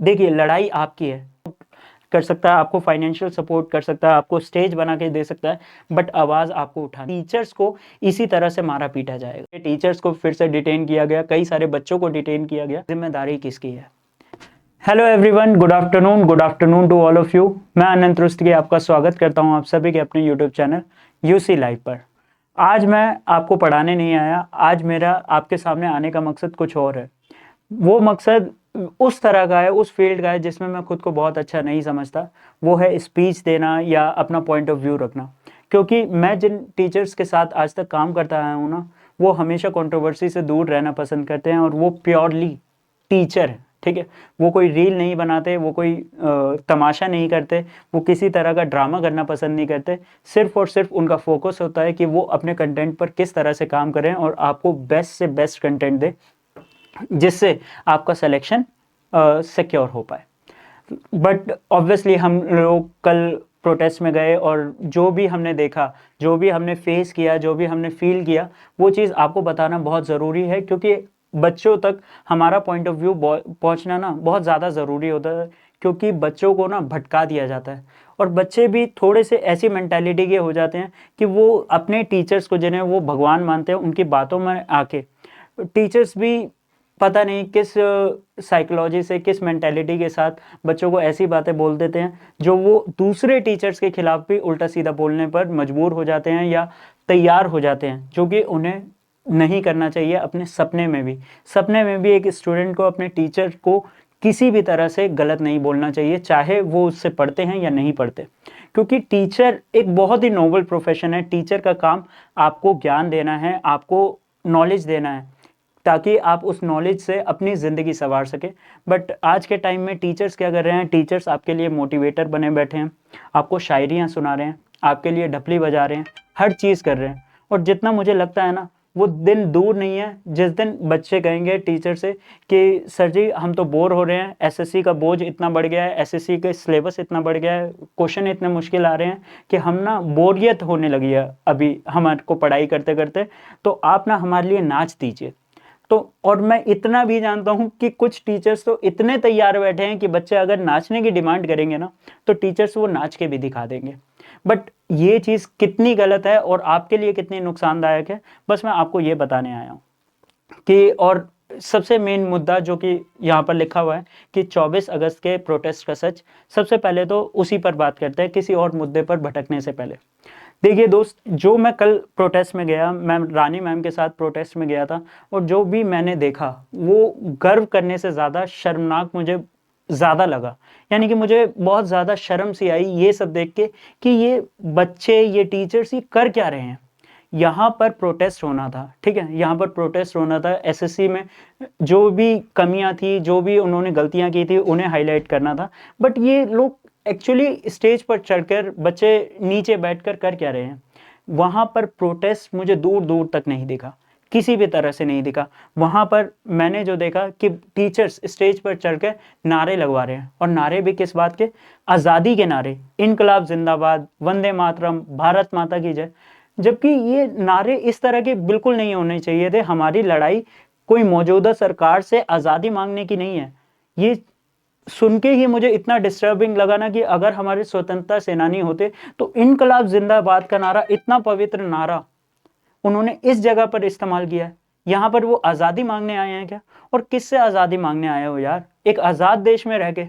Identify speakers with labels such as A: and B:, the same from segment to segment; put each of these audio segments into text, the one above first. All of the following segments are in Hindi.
A: देखिए लड़ाई आपकी है, कर सकता है, आपको फाइनेंशियल सपोर्ट कर सकता है, आपको स्टेज बना के दे सकता है, बट आवाज़ आपको उठानी। टीचर्स को इसी तरह से मारा पीटा जाएगा। टीचर्स को फिर से डिटेन किया गया, कई सारे बच्चों को डिटेन किया गया, जिम्मेदारी किसकी है? Hello everyone, good afternoon to all of you. मैं अनंत रुस्तगी आपका स्वागत करता हूं आप सभी के अपने यूट्यूब चैनल यूसी लाइव पर। आज मैं आपको पढ़ाने नहीं आया, आज मेरा आपके सामने आने का मकसद कुछ और है। वो मकसद उस तरह का है, उस फील्ड का है जिसमें मैं खुद को बहुत अच्छा नहीं समझता। वो है स्पीच देना या अपना पॉइंट ऑफ व्यू रखना। क्योंकि मैं जिन टीचर्स के साथ आज तक काम करता आया हूँ ना, वो हमेशा कंट्रोवर्सी से दूर रहना पसंद करते हैं और वो प्योरली टीचर है। ठीक है, वो कोई रील नहीं बनाते, वो कोई तमाशा नहीं करते, वो किसी तरह का ड्रामा करना पसंद नहीं करते। सिर्फ और सिर्फ उनका फोकस होता है कि वो अपने कंटेंट पर किस तरह से काम करें और आपको बेस्ट से बेस्ट कंटेंट दें, जिससे आपका सिलेक्शन सिक्योर हो पाए। बट ऑब्वियसली हम लोग कल प्रोटेस्ट में गए और जो भी हमने देखा, जो भी हमने फेस किया, जो भी हमने फील किया, वो चीज़ आपको बताना बहुत ज़रूरी है। क्योंकि बच्चों तक हमारा पॉइंट ऑफ व्यू पहुंचना ना बहुत ज़्यादा ज़रूरी होता है। क्योंकि बच्चों को ना भटका दिया जाता है और बच्चे भी थोड़े से ऐसी मेंटालिटी के हो जाते हैं कि वो अपने टीचर्स को, जिन्हें वो भगवान मानते हैं, उनकी बातों में आके टीचर्स भी पता नहीं किस साइकोलॉजी से, किस मेंटालिटी के साथ बच्चों को ऐसी बातें बोल देते हैं जो वो दूसरे टीचर्स के खिलाफ भी उल्टा सीधा बोलने पर मजबूर हो जाते हैं या तैयार हो जाते हैं, जो कि उन्हें नहीं करना चाहिए। अपने सपने में भी एक स्टूडेंट को अपने टीचर को किसी भी तरह से गलत नहीं बोलना चाहिए, चाहे वो उससे पढ़ते हैं या नहीं पढ़ते। क्योंकि टीचर एक बहुत ही नोबल प्रोफेशन है। टीचर का काम आपको ज्ञान देना है, आपको नॉलेज देना है, ताकि आप उस नॉलेज से अपनी ज़िंदगी संवार सके। बट आज के टाइम में टीचर्स क्या कर रहे हैं? टीचर्स आपके लिए मोटिवेटर बने बैठे हैं, आपको शायरियाँ सुना रहे हैं, आपके लिए ढपली बजा रहे हैं, हर चीज़ कर रहे हैं। और जितना मुझे लगता है ना, वो दिन दूर नहीं है जिस दिन बच्चे कहेंगे टीचर से कि सर जी हम तो बोर हो रहे हैं, एसएससी का बोझ इतना बढ़ गया है, एसएससी का सिलेबस इतना बढ़ गया है, क्वेश्चन इतने मुश्किल आ रहे हैं कि हम ना बोरियत होने लगी है अभी हमारे को पढ़ाई करते करते, तो आप ना हमारे लिए नाच दीजिए। तो और मैं इतना भी जानता हूं कि कुछ टीचर्स तो इतने तैयार बैठे हैं कि बच्चे अगर नाचने की डिमांड करेंगे ना, तो टीचर्स वो नाच के भी दिखा देंगे। बट ये चीज़ कितनी गलत है और आपके लिए कितनी नुकसानदायक है, बस मैं आपको ये बताने आया हूँ कि। और सबसे मेन मुद्दा जो कि यहाँ पर लिखा हुआ है कि 24 अगस्त के प्रोटेस्ट का सच, सबसे पहले तो उसी पर बात करते हैं, किसी और मुद्दे पर भटकने से पहले। देखिए दोस्त, जो मैं कल प्रोटेस्ट में गया, मैं रानी मैम के साथ प्रोटेस्ट में गया था, और जो भी मैंने देखा वो गर्व करने से ज़्यादा शर्मनाक मुझे ज़्यादा लगा। यानी कि मुझे बहुत ज़्यादा शर्म सी आई ये सब देख के कि ये बच्चे, ये टीचर्स, ये कर क्या रहे हैं। यहाँ पर प्रोटेस्ट होना था, ठीक है, यहाँ पर प्रोटेस्ट होना था। एसएससी में जो भी कमियां थी, जो भी उन्होंने गलतियां की थी, उन्हें हाईलाइट करना था। बट ये लोग एक्चुअली स्टेज पर चढ़कर, बच्चे नीचे बैठकर कर क्या रहे हैं? वहाँ पर प्रोटेस्ट मुझे दूर दूर तक नहीं दिखा, किसी भी तरह से नहीं दिखा। वहाँ पर मैंने जो देखा कि टीचर्स स्टेज पर चढ़कर नारे लगवा रहे हैं, और नारे भी किस बात के? आज़ादी के नारे, इनकलाब जिंदाबाद, वंदे मातरम, भारत माता की जय। जबकि ये नारे इस तरह के बिल्कुल नहीं होने चाहिए थे। हमारी लड़ाई कोई मौजूदा सरकार से आज़ादी मांगने की नहीं है। ये सुन के ही मुझे इतना डिस्टर्बिंग लगा ना कि अगर हमारे स्वतंत्रता सेनानी होते तो इनकलाब जिंदाबाद का नारा, इतना पवित्र नारा, उन्होंने इस जगह पर इस्तेमाल किया है। यहाँ पर वो आज़ादी मांगने आए हैं क्या? और किससे आज़ादी मांगने आए हो यार? एक आज़ाद देश में रह के,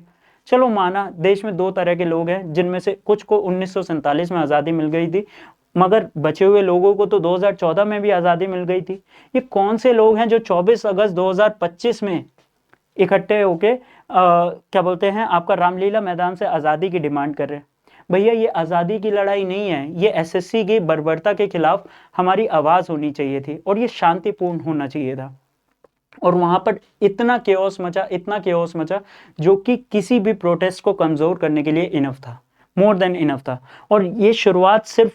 A: चलो माना देश में दो तरह के लोग हैं, जिनमें से कुछ को 1947 में आज़ादी मिल गई थी, मगर बचे हुए लोगों को तो 2014 में भी आज़ादी मिल गई थी। ये कौन से लोग हैं जो 24 अगस्त 2025 में इकट्ठे होके क्या बोलते हैं, आपका रामलीला मैदान से आज़ादी की डिमांड कर रहे हैं? भैया ये आज़ादी की लड़ाई नहीं है, ये एसएससी की बर्बरता के खिलाफ हमारी आवाज़ होनी चाहिए थी, और ये शांतिपूर्ण होना चाहिए था। और वहां पर इतना केओस मचा, इतना केओस मचा, जो कि किसी भी प्रोटेस्ट को कमजोर करने के लिए इनफ था, मोर देन इनफ था। और ये शुरुआत सिर्फ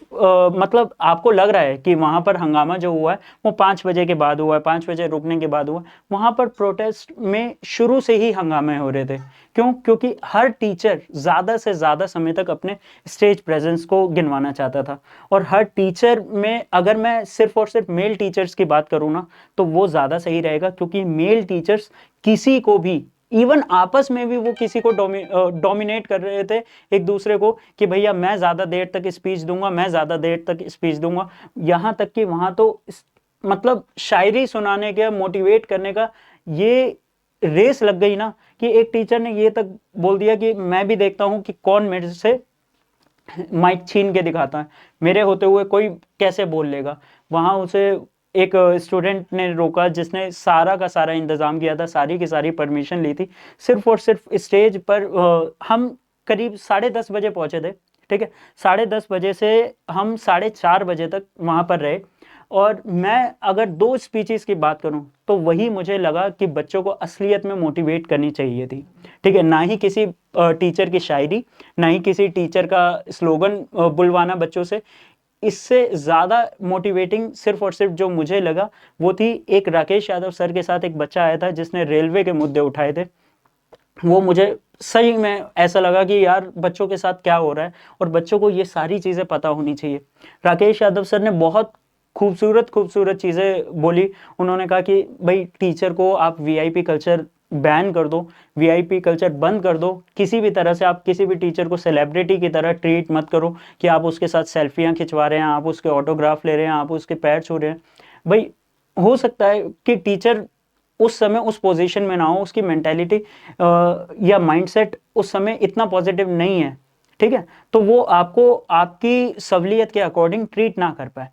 A: मतलब आपको लग रहा है कि वहां पर हंगामा जो हुआ है वो 5 बजे के बाद हुआ है, 5 बजे रुकने के बाद हुआ। वहां पर प्रोटेस्ट में शुरू से ही हंगामे हो रहे थे। क्यों? क्योंकि हर टीचर ज़्यादा से ज़्यादा समय तक अपने स्टेज प्रेजेंस को गिनवाना चाहता था। और हर टीचर में अगर मैं सिर्फ और सिर्फ मेल टीचर्स की बात करूँ ना, तो वो ज़्यादा सही रहेगा, क्योंकि मेल टीचर्स किसी को भी इवन आपस में भी वो किसी को डोमिनेट कर रहे थे एक दूसरे को कि भैया मैं ज़्यादा देर तक स्पीच दूंगा, मैं ज़्यादा देर तक स्पीच दूंगा। यहाँ तक कि वहाँ तो मतलब शायरी सुनाने का, मोटिवेट करने का ये रेस लग गई ना कि एक टीचर ने ये तक बोल दिया कि मैं भी देखता हूँ कि कौन मेरे से माइक छीन के दिखाता है, मेरे होते हुए कोई कैसे बोल लेगा। वहाँ उसे एक स्टूडेंट ने रोका जिसने सारा का सारा इंतज़ाम किया था, सारी की सारी परमिशन ली थी, सिर्फ और सिर्फ स्टेज पर हम करीब 10:30 बजे पहुँचे थे, ठीक है। 10:30 बजे से हम 4:30 बजे तक वहाँ पर रहे। और मैं अगर 2 स्पीचेस की बात करूं तो वही मुझे लगा कि बच्चों को असलियत में मोटिवेट करनी चाहिए थी, ठीक है। ना ही किसी टीचर की शायरी, ना ही किसी टीचर का स्लोगन बुलवाना बच्चों से। इससे ज़्यादा मोटिवेटिंग सिर्फ और सिर्फ जो मुझे लगा वो थी, एक राकेश यादव सर के साथ एक बच्चा आया था जिसने रेलवे के मुद्दे उठाए थे। वो मुझे सही में ऐसा लगा कि यार बच्चों के साथ क्या हो रहा है, और बच्चों को ये सारी चीज़ें पता होनी चाहिए। राकेश यादव सर ने बहुत खूबसूरत खूबसूरत चीज़ें बोली। उन्होंने कहा कि भाई टीचर को आप वीआईपी कल्चर बैन कर दो, वीआईपी कल्चर बंद कर दो। किसी भी तरह से आप किसी भी टीचर को सेलिब्रिटी की तरह ट्रीट मत करो कि आप उसके साथ सेल्फियाँ खिंचवा रहे हैं, आप उसके ऑटोग्राफ ले रहे हैं, आप उसके पैर छू रहे हैं। भाई हो सकता है कि टीचर उस समय उस पोजीशन में ना हो, उसकी मेंटेलिटी या माइंडसेट उस समय इतना पॉजिटिव नहीं है, ठीक है, तो वो आपको आपकी सहूलियत के अकॉर्डिंग ट्रीट ना कर पाए।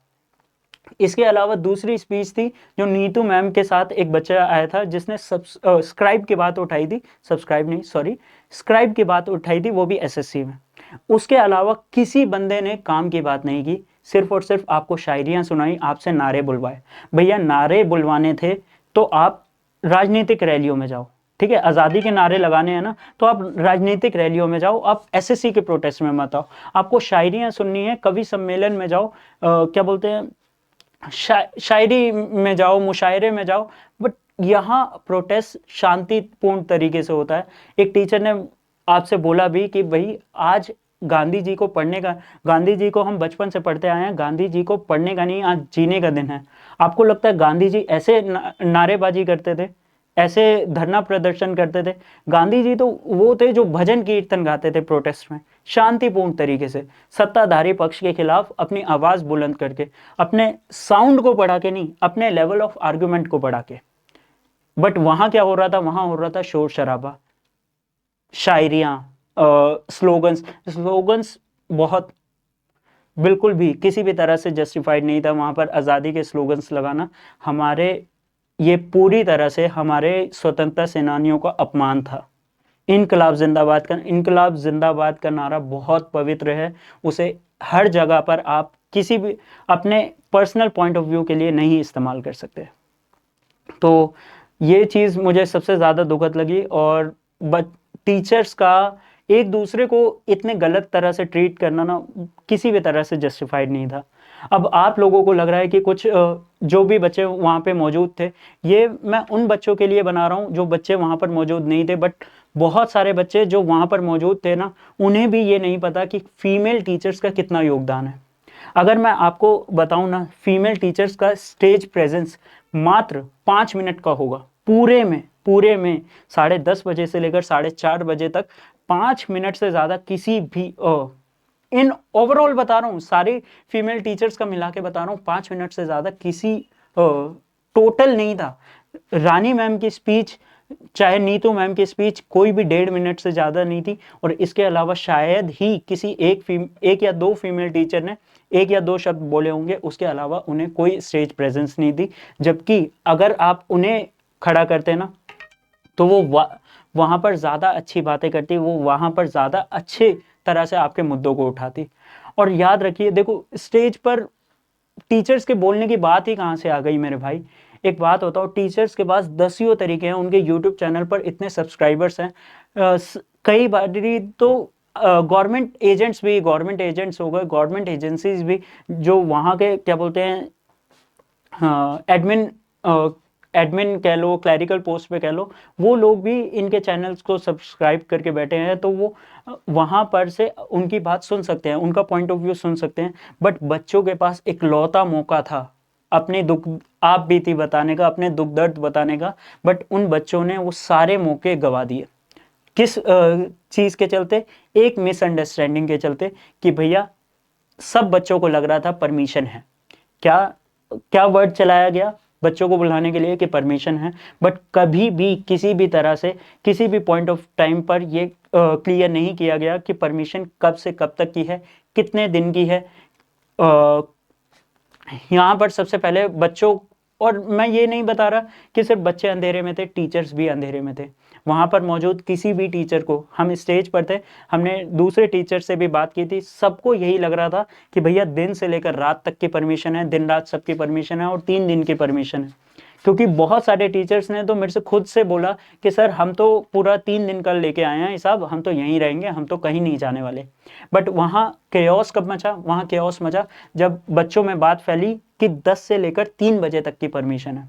A: इसके अलावा दूसरी स्पीच थी जो नीतू मैम के साथ एक बच्चा आया था जिसने सब्सक्राइब की बात उठाई थी, सब्सक्राइब नहीं सॉरी स्क्राइब की बात उठाई थी, वो भी एसएससी में। उसके अलावा किसी बंदे ने काम की बात नहीं की, सिर्फ और सिर्फ आपको शायरियां सुनाई, आपसे नारे बुलवाए। भैया नारे बुलवाने थे तो आप राजनीतिक रैलियों में जाओ, ठीक है। आज़ादी के नारे लगाने हैं ना तो आप राजनीतिक रैलियों में जाओ, आप एसएससी के प्रोटेस्ट में मत आओ। आपको शायरियां सुननी है, कवि सम्मेलन में जाओ, क्या बोलते हैं, शायरी में जाओ, मुशायरे में जाओ। बट यहाँ प्रोटेस्ट शांतिपूर्ण तरीके से होता है। एक टीचर ने आपसे बोला भी कि भाई आज गांधी जी को पढ़ने का, गांधी जी को हम बचपन से पढ़ते आए हैं, गांधी जी को पढ़ने का नहीं, आज जीने का दिन है। आपको लगता है गांधी जी ऐसे नारेबाजी करते थे, ऐसे धरना प्रदर्शन करते थे? गांधी जी तो वो थे जो भजन कीर्तन गाते थे प्रोटेस्ट में, शांतिपूर्ण तरीके से, सत्ताधारी पक्ष के खिलाफ अपनी आवाज बुलंद करके, अपने साउंड को बढ़ा के नहीं, अपने लेवल ऑफ आर्गुमेंट को बढ़ा के। बट वहां क्या हो रहा था? वहां हो रहा था शोर शराबा, शायरियां, स्लोगन्स। स्लोगन्स बहुत बिल्कुल भी किसी भी तरह से जस्टिफाइड नहीं था वहां पर आज़ादी के स्लोगन्स लगाना। हमारे ये पूरी तरह से हमारे स्वतंत्रता सेनानियों का अपमान था। इनकलाब जिंदाबाद का नारा बहुत पवित्र है, उसे हर जगह पर आप किसी भी अपने पर्सनल पॉइंट ऑफ व्यू के लिए नहीं इस्तेमाल कर सकते। तो ये चीज़ मुझे सबसे ज़्यादा दुखद लगी। और टीचर्स का एक दूसरे को इतने गलत तरह से ट्रीट करना ना किसी भी तरह से जस्टिफाइड नहीं था। अब आप लोगों को लग रहा है कि कुछ जो भी बच्चे वहाँ पे मौजूद थे, ये मैं उन बच्चों के लिए बना रहा हूँ जो बच्चे वहाँ पर मौजूद नहीं थे, बट बहुत सारे बच्चे जो वहाँ पर मौजूद थे ना, उन्हें भी ये नहीं पता कि फीमेल टीचर्स का कितना योगदान है। अगर मैं आपको बताऊं ना, फीमेल टीचर्स का स्टेज प्रेजेंस मात्र 5 मिनट का होगा पूरे में 10:30 बजे से लेकर 4:30 बजे तक। 5 मिनट से ज़्यादा किसी भी इन ओवरऑल बता रहा हूँ, सारी फीमेल टीचर्स का मिला के बता रहा हूँ, 5 मिनट से ज़्यादा किसी टोटल नहीं था। रानी मैम की स्पीच, चाहे नीतू मैम की स्पीच, कोई भी 1.5 मिनट से ज़्यादा नहीं थी। और इसके अलावा शायद ही किसी एक या दो फीमेल टीचर ने 1 या 2 शब्द बोले होंगे, उसके अलावा उन्हें कोई स्टेज प्रेजेंस नहीं थी। जबकि अगर आप उन्हें खड़ा करते ना तो वो वहाँ पर ज़्यादा अच्छी बातें करती, वो वहाँ पर ज़्यादा अच्छे तरह से आपके मुद्दों को उठाती। और याद रखिए, देखो स्टेज पर टीचर्स के बोलने की बात ही कहाँ से आ गई मेरे भाई। एक बात बताओ, टीचर्स के पास दसियों तरीके हैं, उनके यूट्यूब चैनल पर इतने सब्सक्राइबर्स हैं। कई बार तो गवर्नमेंट एजेंट्स हो गए, गवर्नमेंट एजेंसीज भी, जो वहाँ के क्या बोलते हैं, एडमिन कह लो, क्लैरिकल पोस्ट पे कह लो, वो लोग भी इनके चैनल्स को सब्सक्राइब करके बैठे हैं। तो वो वहाँ पर से उनकी बात सुन सकते हैं, उनका पॉइंट ऑफ व्यू सुन सकते हैं। बट बच्चों के पास एक लौता मौका था अपने दुख आप बीती बताने का, अपने दुख दर्द बताने का, बट उन बच्चों ने वो सारे मौके गवा दिए। किस चीज़ के चलते? एक मिसअंडरस्टैंडिंग के चलते कि भैया सब बच्चों को लग रहा था परमिशन है। क्या क्या वर्ड चलाया गया बच्चों को बुलाने के लिए कि परमिशन है, बट कभी भी किसी भी तरह से किसी भी पॉइंट ऑफ टाइम पर ये क्लियर नहीं किया गया कि परमिशन कब से कब तक की है, कितने दिन की है। यहाँ पर सबसे पहले बच्चों, और मैं ये नहीं बता रहा कि सिर्फ बच्चे अंधेरे में थे, टीचर्स भी अंधेरे में थे। वहाँ पर मौजूद किसी भी टीचर को, हम स्टेज पर थे, हमने दूसरे टीचर से भी बात की थी, सबको यही लग रहा था कि भैया दिन से लेकर रात तक की परमिशन है, दिन रात सबकी परमिशन है और 3 दिन की परमिशन है। क्योंकि बहुत सारे टीचर्स ने तो मेरे से खुद से बोला कि सर हम तो पूरा 3 दिन कल लेके आए हैं हिसाब, हम तो यहीं रहेंगे, हम तो कहीं नहीं जाने वाले। बट वहाँ केओस कब मचा? वहाँ केओस मचा जब बच्चों में बात फैली कि 10 से लेकर 3 बजे तक की परमिशन है।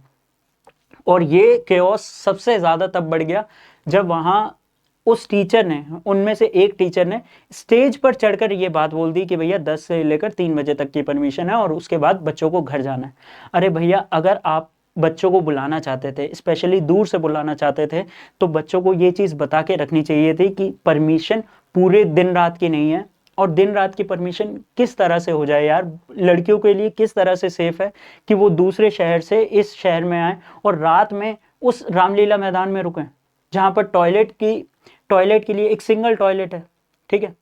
A: और ये केओस सबसे ज़्यादा तब बढ़ गया जब वहाँ उस टीचर ने, उनमें से एक टीचर ने स्टेज पर चढ़कर ये बात बोल दी कि भैया 10 से लेकर 3 बजे तक की परमिशन है और उसके बाद बच्चों को घर जाना है। अरे भैया, अगर आप बच्चों को बुलाना चाहते थे, स्पेशली दूर से बुलाना चाहते थे, तो बच्चों को ये चीज़ बता के रखनी चाहिए थी कि परमिशन पूरे दिन रात की नहीं है। और दिन रात की परमिशन किस तरह से हो जाए यार? लड़कियों के लिए किस तरह से सेफ है कि वो दूसरे शहर से इस शहर में आए और रात में उस रामलीला मैदान में रुकें, जहाँ पर टॉयलेट के लिए एक सिंगल टॉयलेट है, ठीक है?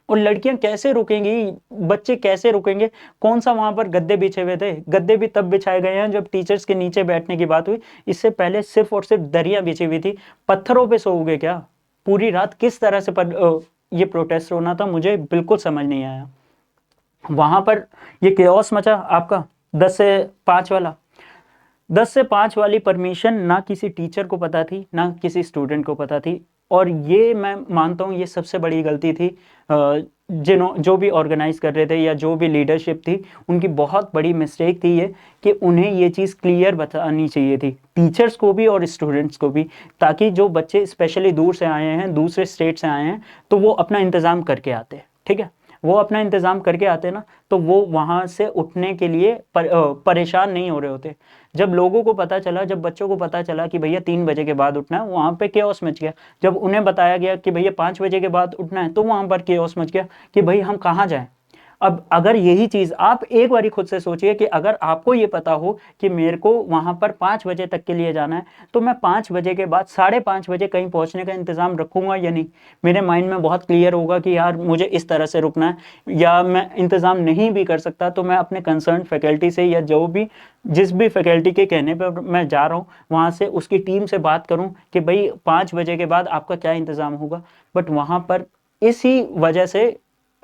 A: और लड़कियां कैसे रुकेंगी, बच्चे कैसे रुकेंगे? कौन सा वहां पर गद्दे बिछे हुए थे? गद्दे भी तब बिछाए गए हैं जब टीचर्स के नीचे बैठने की बात हुई। इससे पहले सिर्फ और सिर्फ दरिया बिछी हुई थी। पत्थरों पे सोओगे क्या पूरी रात? किस तरह से ये प्रोटेस्ट होना था, मुझे बिल्कुल समझ नहीं आया। वहां पर ये केओस मचा आपका 10 से 5 वाला। 10 से 5 वाली परमिशन ना किसी टीचर को पता थी, ना किसी स्टूडेंट को पता थी। और ये मैं मानता हूँ ये सबसे बड़ी गलती थी जो भी ऑर्गेनाइज कर रहे थे या जो भी लीडरशिप थी, उनकी बहुत बड़ी मिस्टेक थी ये कि उन्हें ये चीज़ क्लियर बतानी चाहिए थी, टीचर्स को भी और स्टूडेंट्स को भी, ताकि जो बच्चे स्पेशली दूर से आए हैं, दूसरे स्टेट से आए हैं, तो वो अपना इंतज़ाम करके आते, ठीक है? वो अपना इंतज़ाम करके आते ना, तो वो वहाँ से उठने के लिए परेशान नहीं हो रहे होते। जब लोगों को पता चला, जब बच्चों को पता चला कि भैया 3 बजे के बाद उठना है, वहाँ पे केओस मच गया। जब उन्हें बताया गया कि भैया 5 बजे के बाद उठना है, तो वहाँ पर केओस मच गया कि भाई हम कहाँ जाएं। अब अगर यही चीज़ आप एक बारी खुद से सोचिए कि अगर आपको ये पता हो कि मेरे को वहाँ पर 5 बजे तक के लिए जाना है, तो मैं 5 बजे के बाद 5:30 बजे कहीं पहुँचने का इंतज़ाम रखूँगा या नहीं? मेरे माइंड में बहुत क्लियर होगा कि यार मुझे इस तरह से रुकना है, या मैं इंतज़ाम नहीं भी कर सकता तो मैं अपने कंसर्न फैकल्टी से या जिस भी फैकल्टी के कहने पर मैं जा रहा हूँ, वहाँ से उसकी टीम से बात करूँ कि भाई 5 बजे के बाद आपका क्या इंतज़ाम होगा। बट वहाँ पर इसी वजह से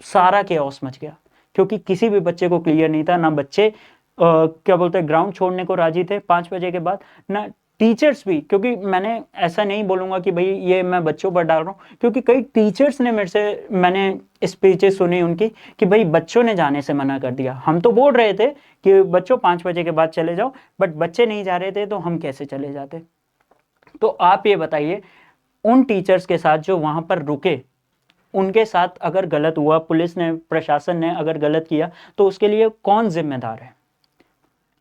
A: सारा केओस मच गया, क्योंकि किसी भी बच्चे को क्लियर नहीं था। ना बच्चे क्या बोलते हैं ग्राउंड छोड़ने को राजी थे 5 बजे के बाद, ना टीचर्स भी। क्योंकि मैंने ऐसा नहीं बोलूँगा कि भाई ये मैं बच्चों पर डाल रहा हूँ, क्योंकि कई टीचर्स ने मैंने स्पीचेस सुनी उनकी कि भाई बच्चों ने जाने से मना कर दिया। हम तो बोल रहे थे कि बच्चों 5 बजे के बाद चले जाओ, बट बच्चे नहीं जा रहे थे, तो हम कैसे चले जाते? तो आप ये बताइए, उन टीचर्स के साथ जो वहाँ पर रुके, उनके साथ अगर गलत हुआ, पुलिस ने, प्रशासन ने अगर गलत किया, तो उसके लिए कौन जिम्मेदार है?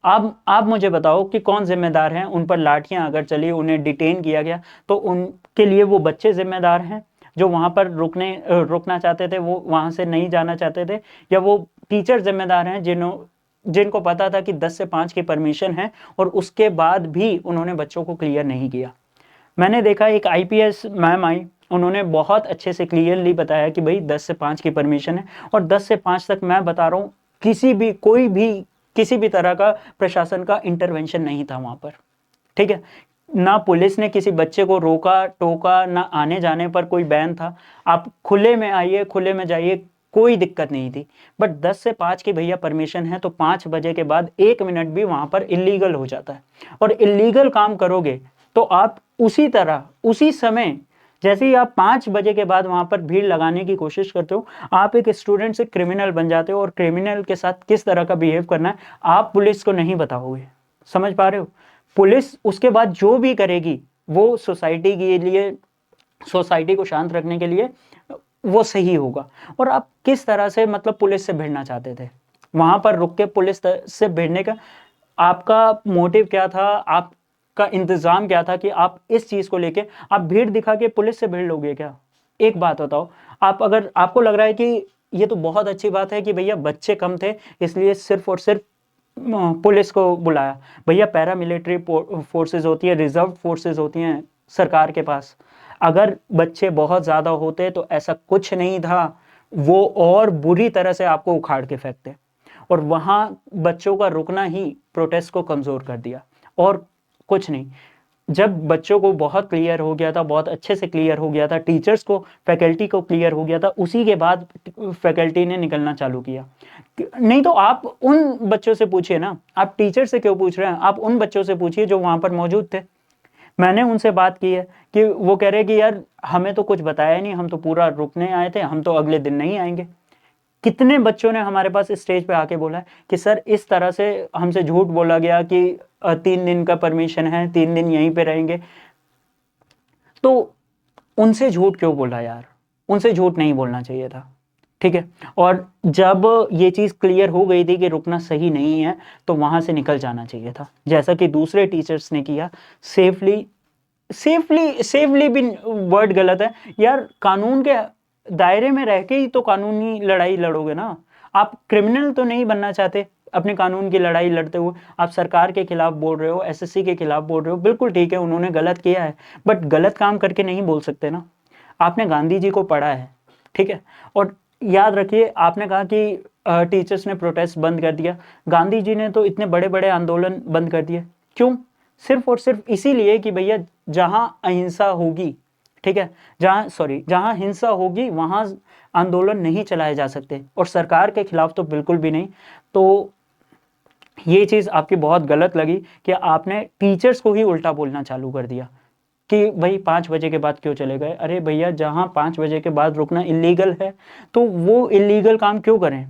A: आप मुझे बताओ कि कौन जिम्मेदार है? उन पर लाठियां अगर चली, उन्हें डिटेन किया गया, तो उनके लिए वो बच्चे जिम्मेदार हैं जो वहां पर रुकना चाहते थे, वो वहां से नहीं जाना चाहते थे, या वो टीचर जिम्मेदार हैं जिनको पता था कि 10 से 5 की परमिशन है और उसके बाद भी उन्होंने बच्चों को क्लियर नहीं किया? मैंने देखा एक आईपीएस मैम आई, उन्होंने बहुत अच्छे से क्लियरली बताया कि भाई 10 से 5 की परमिशन है, और 10 से 5 तक मैं बता रहा हूँ किसी भी तरह का प्रशासन का इंटरवेंशन नहीं था वहाँ पर, ठीक है? ना पुलिस ने किसी बच्चे को रोका टोका, ना आने जाने पर कोई बैन था। आप खुले में आइए, खुले में जाइए, कोई दिक्कत नहीं थी। बट 10 से 5 की भैया परमिशन है, तो 5 बजे के बाद 1 मिनट भी वहाँ पर इलीगल हो जाता है। और इलीगल काम करोगे तो आप उसी समय, जैसे ही आप 5 बजे के बाद वहां पर भीड़ लगाने की कोशिश करते हो, आप एक स्टूडेंट से क्रिमिनल बन जाते हो। और क्रिमिनल के साथ किस तरह का बिहेव करना है आप पुलिस को नहीं बताओगे। समझ पा रहे हो? पुलिस उसके बाद जो भी करेगी वो सोसाइटी के लिए, सोसाइटी को शांत रखने के लिए वो सही होगा। और आप किस तरह से मतलब पुलिस से भिड़ना चाहते थे? वहां पर रुक के पुलिस से भिड़ने का आपका मोटिव क्या था, आपका इंतजाम क्या था कि आप इस चीज को लेके आप भीड़ दिखा के पुलिस से भिड़ लोगे क्या? एक बात बताओ, आप अगर आपको लग रहा है कि ये तो बहुत अच्छी बात है कि भैया बच्चे कम थे इसलिए सिर्फ और सिर्फ पुलिस को बुलाया, भैया पैरामिलिट्री फोर्सेस होती है, रिजर्व फोर्सेस होती हैं सरकार के पास। अगर बच्चे बहुत ज्यादा होते तो ऐसा कुछ नहीं था, वो और बुरी तरह से आपको उखाड़ के फेंकते। और वहां बच्चों का रुकना ही प्रोटेस्ट को कमजोर कर दिया और कुछ नहीं। जब बच्चों को बहुत क्लियर हो गया था, बहुत अच्छे से क्लियर हो गया था, टीचर्स को, फैकल्टी को क्लियर हो गया था, उसी के बाद फैकल्टी ने निकलना चालू किया। नहीं तो आप उन बच्चों से पूछिए ना, आप टीचर से क्यों पूछ रहे हैं? आप उन बच्चों से पूछिए जो वहां पर मौजूद थे। मैंने उनसे बात की है कि वो कह रहे कि यार हमें तो कुछ बताया नहीं, हम तो पूरा रुकने आए थे, हम तो अगले दिन नहीं आएंगे। कितने बच्चों ने हमारे पास स्टेज पे आके बोला है कि सर इस तरह से हमसे झूठ बोला गया कि 3 दिन का परमिशन है, 3 दिन यहीं पे रहेंगे। तो उनसे झूठ क्यों बोला यार? उनसे झूठ नहीं बोलना चाहिए था, ठीक है। और जब ये चीज क्लियर हो गई थी कि रुकना सही नहीं है तो वहां से निकल जाना चाहिए था, जैसा कि दूसरे टीचर्स ने किया। सेफली सेफली सेफली भी वर्ड गलत है यार, कानून के दायरे में रह के ही तो कानूनी लड़ाई लड़ोगे ना। आप क्रिमिनल तो नहीं बनना चाहते अपने कानून की लड़ाई लड़ते हुए। आप सरकार के खिलाफ बोल रहे हो, एसएससी के खिलाफ बोल रहे हो, बिल्कुल ठीक है, उन्होंने गलत किया है, बट गलत काम करके नहीं बोल सकते ना। आपने गांधी जी को पढ़ा है, ठीक है। और याद रखिए, आपने कहा कि टीचर्स ने प्रोटेस्ट बंद कर दिया, गांधी जी ने तो इतने बड़े बड़े आंदोलन बंद कर दिए। क्यों? सिर्फ और सिर्फ इसीलिए कि भैया जहां अहिंसा होगी, ठीक है, जहां हिंसा होगी वहां आंदोलन नहीं चलाए जा सकते, और सरकार के खिलाफ तो बिल्कुल भी नहीं। तो ये चीज आपकी बहुत गलत लगी कि आपने टीचर्स को ही उल्टा बोलना चालू कर दिया कि भाई 5 बजे के बाद क्यों चले गए। अरे भैया, जहां 5 बजे के बाद रुकना इलीगल है तो वो इलीगल काम क्यों करें?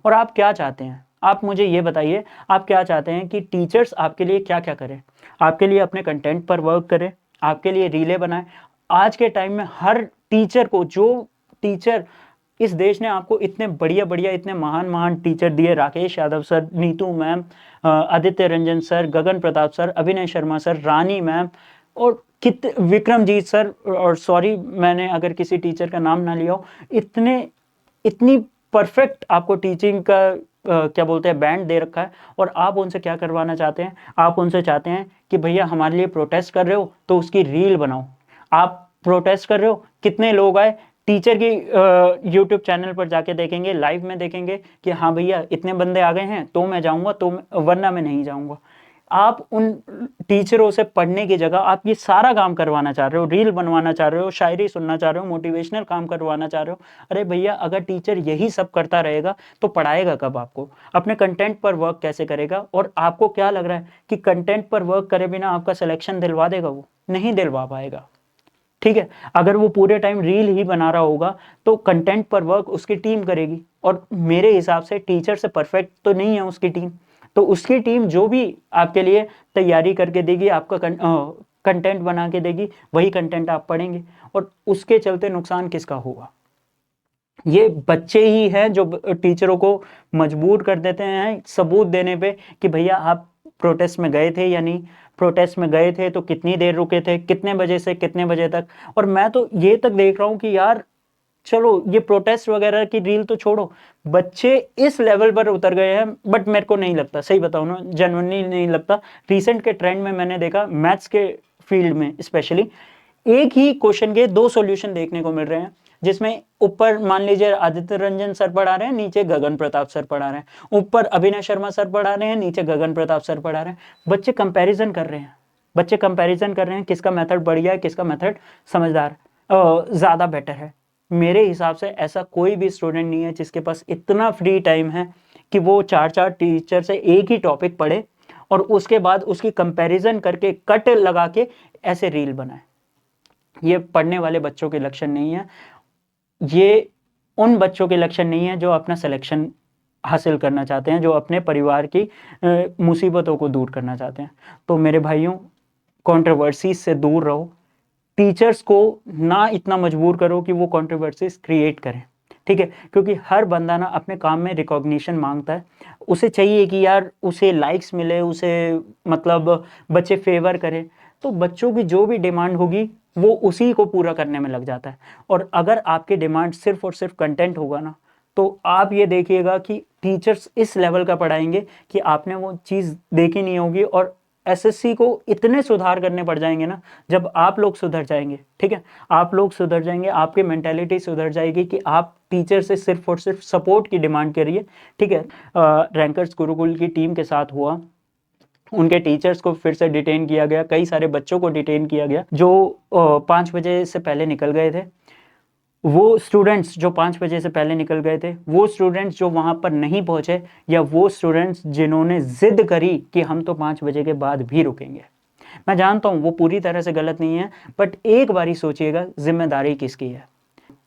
A: और आप क्या चाहते हैं? आप मुझे ये बताइए, आप क्या चाहते हैं कि टीचर्स आपके लिए क्या क्या करें? आपके लिए अपने कंटेंट पर वर्क करें, आपके लिए रीले बनाएं। आज के टाइम में हर टीचर को, जो टीचर, इस देश ने आपको इतने बढ़िया बढ़िया, इतने महान महान टीचर दिए, Rakesh Yadav sir, Neetu ma'am, Aditya Ranjan sir, Gagan Pratap sir, Abhinay Sharma sir, रानी मैम, और विक्रमजीत सर, और सॉरी मैंने अगर किसी टीचर का नाम ना लिया हो, इतनी परफेक्ट आपको टीचिंग का क्या बोलते हैं बैंड दे रखा है। और आप उनसे क्या करवाना चाहते हैं? आप उनसे चाहते हैं कि भैया हमारे लिए प्रोटेस्ट कर रहे हो तो उसकी रील बनाओ। आप प्रोटेस्ट कर रहे हो, कितने लोग आए, टीचर की यूट्यूब चैनल पर जाके देखेंगे, लाइव में देखेंगे कि हाँ भैया इतने बंदे आ गए हैं तो मैं जाऊंगा, तो वरना मैं नहीं जाऊंगा। आप उन टीचरों से पढ़ने की जगह आप ये सारा काम करवाना चाह रहे हो, रील बनवाना चाह रहे हो, शायरी सुनना चाह रहे हो, मोटिवेशनल काम करवाना चाह रहे हो। अरे भैया, अगर टीचर यही सब करता रहेगा तो पढ़ाएगा कब आपको? अपने कंटेंट पर वर्क कैसे करेगा? और आपको क्या लग रहा है कि कंटेंट पर वर्क करे बिना आपका सिलेक्शन दिलवा देगा? वो नहीं दिलवा पाएगा, ठीक है। अगर वो पूरे टाइम रील ही बना रहा होगा तो कंटेंट पर वर्क उसकी टीम करेगी, और मेरे हिसाब से टीचर से परफेक्ट तो नहीं है उसकी टीम। तो उसकी टीम जो भी आपके लिए तैयारी करके देगी, आपका कंटेंट बना के देगी, वही कंटेंट आप पढ़ेंगे, और उसके चलते नुकसान किसका होगा? ये बच्चे ही हैं जो टीचरों को मजबूर कर देते हैं सबूत देने पे कि भैया आप प्रोटेस्ट में गए थे या नहीं, प्रोटेस्ट में गए थे तो कितनी देर रुके थे, कितने बजे से कितने बजे तक। और मैं तो ये तक देख रहा हूँ कि यार चलो ये प्रोटेस्ट वगैरह की रील तो छोड़ो, बच्चे इस लेवल पर उतर गए हैं। बट मेरे को नहीं लगता, सही बताऊं ना, जेन्युइनली नहीं लगता। रिसेंट के ट्रेंड में मैंने देखा, मैथ्स के फील्ड में स्पेशली, एक ही क्वेश्चन के 2 सॉल्यूशन देखने को मिल रहे हैं, जिसमें ऊपर मान लीजिए आदित्य रंजन सर पढ़ा रहे हैं, नीचे गगन प्रताप सर पढ़ा रहे हैं, ऊपर अभिनय शर्मा सर पढ़ा रहे हैं, नीचे गगन प्रताप सर पढ़ा रहे हैं। बच्चे कंपैरिजन कर रहे हैं, बच्चे कंपैरिजन कर रहे हैं, किसका मेथड बढ़िया है, किसका मेथड समझदार ज्यादा बेटर है। मेरे हिसाब से ऐसा कोई भी स्टूडेंट नहीं है जिसके पास इतना फ्री टाइम है कि वो 4-4 टीचर से एक ही टॉपिक पढ़े और उसके बाद उसकी कंपैरिजन करके कट लगा के ऐसे रील बनाए। ये पढ़ने वाले बच्चों के लक्षण नहीं है, ये उन बच्चों के लक्षण नहीं है जो अपना सिलेक्शन हासिल करना चाहते हैं, जो अपने परिवार की मुसीबतों को दूर करना चाहते हैं। तो मेरे भाइयों, कंट्रोवर्सीज से दूर रहो, टीचर्स को ना इतना मजबूर करो कि वो कंट्रोवर्सीज क्रिएट करें। ठीक है, क्योंकि हर बंदा ना अपने काम में रिकॉग्निशन मांगता है, उसे चाहिए कि यार उसे लाइक्स मिले, उसे मतलब बच्चे फेवर करें, तो बच्चों की जो भी डिमांड होगी वो उसी को पूरा करने में लग जाता है। और अगर आपकी डिमांड सिर्फ और सिर्फ कंटेंट होगा ना, तो आप ये देखिएगा कि टीचर्स इस लेवल का पढ़ाएंगे कि आपने वो चीज़ देखी नहीं होगी, और एसएससी को इतने सुधार करने पड़ जाएंगे ना, जब आप लोग सुधर जाएंगे, ठीक है, आप लोग सुधर जाएंगे, आपकी मेंटेलिटी सुधर जाएगी कि आप टीचर से सिर्फ और सिर्फ सपोर्ट की डिमांड करिए, ठीक है। रैंकर्स गुरुकुल की टीम के साथ हुआ, उनके टीचर्स को फिर से डिटेन किया गया, कई सारे बच्चों को डिटेन किया गया जो 5 बजे से पहले निकल गए थे। वो स्टूडेंट्स जो 5 बजे से पहले निकल गए थे, वो स्टूडेंट्स जो वहाँ पर नहीं पहुँचे, या वो स्टूडेंट्स जिन्होंने ज़िद करी कि हम तो 5 बजे के बाद भी रुकेंगे। मैं जानता हूँ वो पूरी तरह से गलत नहीं है, बट एक बारी सोचिएगा जिम्मेदारी किसकी है।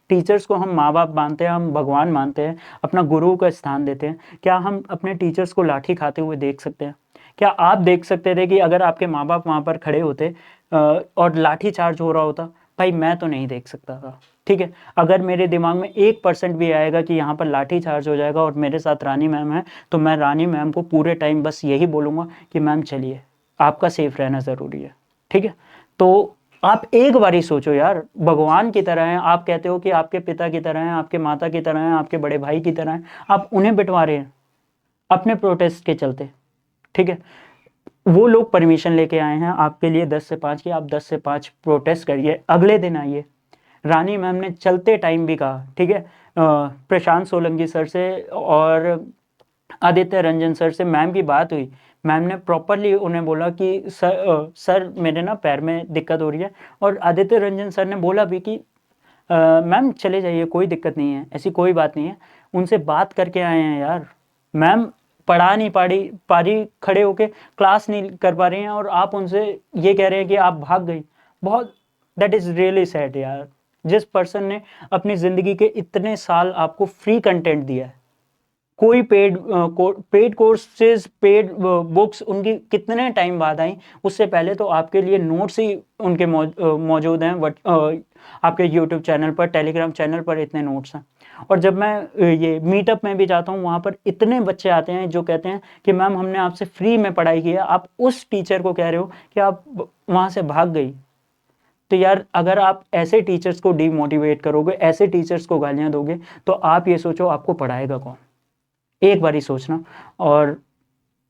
A: टीचर्स को हम माँ बाप मानते हैं, हम भगवान मानते हैं, अपना गुरु का स्थान देते हैं। क्या हम अपने टीचर्स को लाठी खाते हुए देख सकते हैं? क्या आप देख सकते थे कि अगर आपके माँ बाप वहाँ पर खड़े होते और लाठी चार्ज हो रहा होता? भाई मैं तो नहीं देख सकता था, ठीक है। अगर मेरे दिमाग में 1% भी आएगा कि यहाँ पर लाठी चार्ज हो जाएगा और मेरे साथ रानी मैम है, तो मैं रानी मैम को पूरे टाइम बस यही बोलूँगा कि मैम चलिए, आपका सेफ रहना ज़रूरी है, ठीक है। तो आप एक बारी सोचो यार, भगवान की तरह हैं, आप कहते हो कि आपके पिता की तरह हैं, आपके माता की तरह हैं, आपके बड़े भाई की तरह हैं, आप उन्हें बिठवा रहे हैं अपने प्रोटेस्ट के चलते, ठीक है। वो लोग परमिशन लेके आए हैं आपके लिए 10 से 5 की, आप 10 से 5 प्रोटेस्ट करिए, अगले दिन आइए। रानी मैम ने चलते टाइम भी कहा, ठीक है, प्रशांत सोलंकी सर से और आदित्य रंजन सर से मैम की बात हुई, मैम ने प्रॉपरली उन्हें बोला कि सर मेरे ना पैर में दिक्कत हो रही है, और आदित्य रंजन सर ने बोला भी कि मैम चले जाइए, कोई दिक्कत नहीं है, ऐसी कोई बात नहीं है। उनसे बात करके आए हैं यार, मैम पढ़ा नहीं पा रही, खड़े होके क्लास नहीं कर पा रही हैं, और आप उनसे ये कह रहे हैं कि आप भाग गई। बहुत, दैट इज़ रियली सैड यार। जिस पर्सन ने अपनी ज़िंदगी के इतने साल आपको फ्री कंटेंट दिया है, कोई पेड कोर्सेज, पेड बुक्स उनकी कितने टाइम बाद आई, उससे पहले तो आपके लिए नोट्स ही उनके मौजूद हैं, बट आपके यूट्यूब चैनल पर, टेलीग्राम चैनल पर इतने नोट्स हैं। और जब मैं ये मीटअप में भी जाता हूँ, वहाँ पर इतने बच्चे आते हैं जो कहते हैं कि मैम हमने आपसे फ्री में पढ़ाई की है, आप उस टीचर को कह रहे हो कि आप वहाँ से भाग गई। तो यार अगर आप ऐसे टीचर्स को डीमोटिवेट करोगे, ऐसे टीचर्स को गालियाँ दोगे, तो आप ये सोचो आपको पढ़ाएगा कौन, एक बारी सोचना। और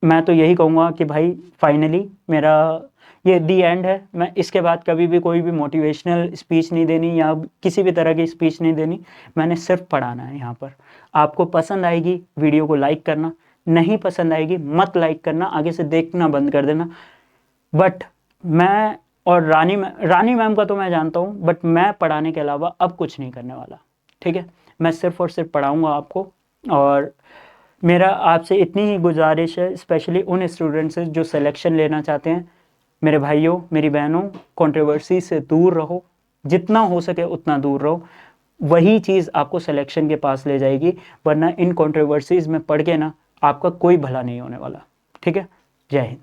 A: मैं तो यही कहूँगा कि भाई फाइनली मेरा ये दी एंड है, मैं इसके बाद कभी भी कोई भी मोटिवेशनल स्पीच नहीं देनी या किसी भी तरह की स्पीच नहीं देनी, मैंने सिर्फ पढ़ाना है यहाँ पर। आपको पसंद आएगी वीडियो को लाइक करना, नहीं पसंद आएगी मत लाइक करना, आगे से देखना बंद कर देना। बट मैं और रानी मैम का तो मैं जानता हूँ, बट मैं पढ़ाने के अलावा अब कुछ नहीं करने वाला, ठीक है। मैं सिर्फ और सिर्फ पढ़ाऊँगा आपको। और मेरा आपसे इतनी ही गुजारिश है, स्पेशली उन स्टूडेंट्स से जो सिलेक्शन लेना चाहते हैं, मेरे भाइयों मेरी बहनों, कंट्रोवर्सी से दूर रहो, जितना हो सके उतना दूर रहो, वही चीज़ आपको सिलेक्शन के पास ले जाएगी, वरना इन कंट्रोवर्सीज़ में पढ़ के ना आपका कोई भला नहीं होने वाला, ठीक है। जय हिंद।